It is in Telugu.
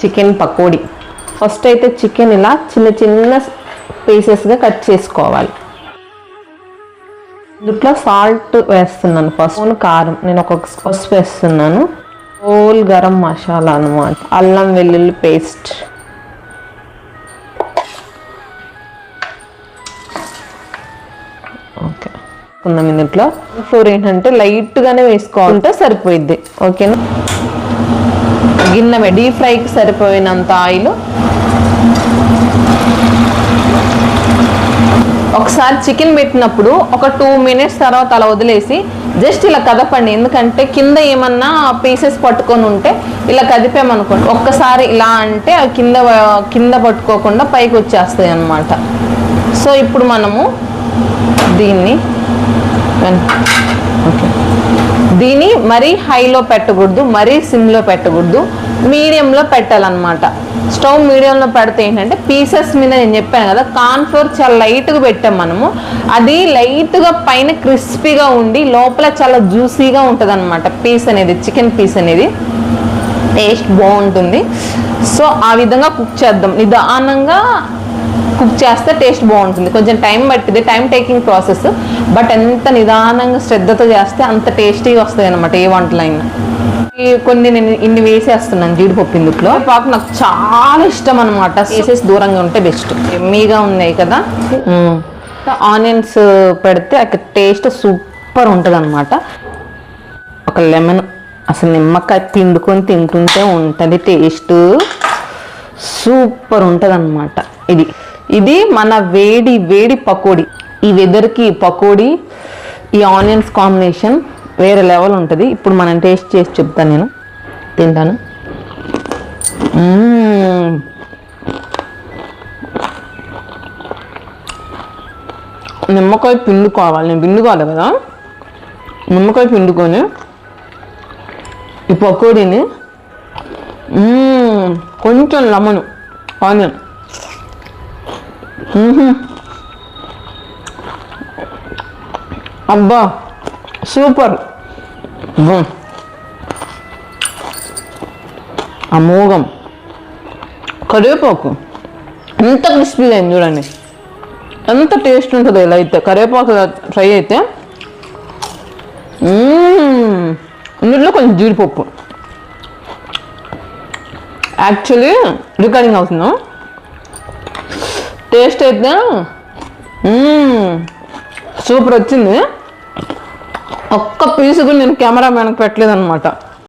చికెన్ పకోడీ. ఫస్ట్ అయితే చికెన్ ఇలా చిన్న చిన్న పీసెస్గా కట్ చేసుకోవాలి. ఇందులో సాల్ట్ వేస్తున్నాను, ఫస్ట్ కారం నేను ఒక పసుపు వేస్తున్నాను, హోల్ గరం మసాలా అన్నమాట, అల్లం వెల్లుల్లి పేస్ట్, ఓకే కొందాం. ఇందులో ఫ్లోర్ ఏంటంటే లైట్గానే వేసుకోవాలంటే సరిపోయిద్ది. ఓకేనా, గిన్నె డీప్ ఫ్రైకి సరిపోయినంత ఆయిల్. ఒకసారి చికెన్ పెట్టినప్పుడు ఒక 2 minutes తర్వాత అలా వదిలేసి జస్ట్ ఇలా కదపండి, ఎందుకంటే కింద ఏమన్నా పీసెస్ పట్టుకొని ఉంటే ఇలా కదిపామనుకోండి, ఒక్కసారి ఇలా అంటే కింద పట్టుకోకుండా పైకి వచ్చేస్తాయి అన్నమాట. సో ఇప్పుడు మనము దీన్ని దీన్ని మరీ హైలో పెట్టకూడదు, మరీ సిమ్లో పెట్టకూడదు, మీడియంలో పెట్టాలన్నమాట. స్టవ్ మీడియంలో పెడితే ఏంటంటే పీసెస్ మీద నేను చెప్పాను కదా కార్న్ఫ్లోర్ చాలా లైట్గా పెట్టాం మనము, అది లైట్గా పైన క్రిస్పీగా ఉండి లోపల చాలా జ్యూసీగా ఉంటుంది అనమాట. పీస్ అనేది, చికెన్ పీస్ అనేది టేస్ట్ బాగుంటుంది. సో ఆ విధంగా కుక్ చేద్దాం, నిదానంగా కుక్ చేస్తే టేస్ట్ బాగుంటుంది. కొంచెం టైం పట్టింది, టైం టేకింగ్ ప్రాసెస్, బట్ ఎంత నిదానంగా శ్రద్ధతో చేస్తే అంత టేస్టీగా వస్తుంది అనమాట ఏ వంటలైనా. కొన్ని నేను ఇన్ని వేసేస్తున్నాను జీడిపప్పు. ఇందులో పాకు నాకు చాలా ఇష్టం అనమాట, వేసేసి దూరంగా ఉంటే బెస్ట్. ఎమ్మీగా ఉన్నాయి కదా, ఆనియన్స్ పెడితే అక్కడ టేస్ట్ సూపర్ ఉంటుంది అనమాట. ఒక లెమన్, అసలు నిమ్మకాయ పిండుకొని తింటుంటే ఉంటుంది టేస్ట్ సూపర్ ఉంటుంది అనమాట. ఇది మన వేడి వేడి పకోడీ. ఈ వెదర్కి పకోడీ, ఈ ఆనియన్స్ కాంబినేషన్ వేరే లెవెల్ ఉంటుంది. ఇప్పుడు మనం టేస్ట్ చేసి చెప్తాను, నేను తింటాను. నిమ్మకాయ పిండుకోవాలి, నేను పిండుకోవాలి కదా, నిమ్మకాయ పిండుకొని ఈ పకోడీని కొంచెం లెమన్, ఆనియన్, అబ్బా సూపర్. అమోఘం. కరివేపాకు ఎంత క్రిస్పీగా అయింది చూడండి, ఎంత టేస్ట్ ఉంటుంది ఇలా అయితే కరివేపాకు ఫ్రై అయితే. ఇందులో కొంచెం జీడిపప్పు, యాక్చువల్లీ రికార్డింగ్ అవుతుందా, టేస్ట్ అయితే సూపర్ వచ్చింది. ఒక్క పీసు కూడా నేను కెమెరా మ్యాన్కి పెట్టలేదు అనమాట.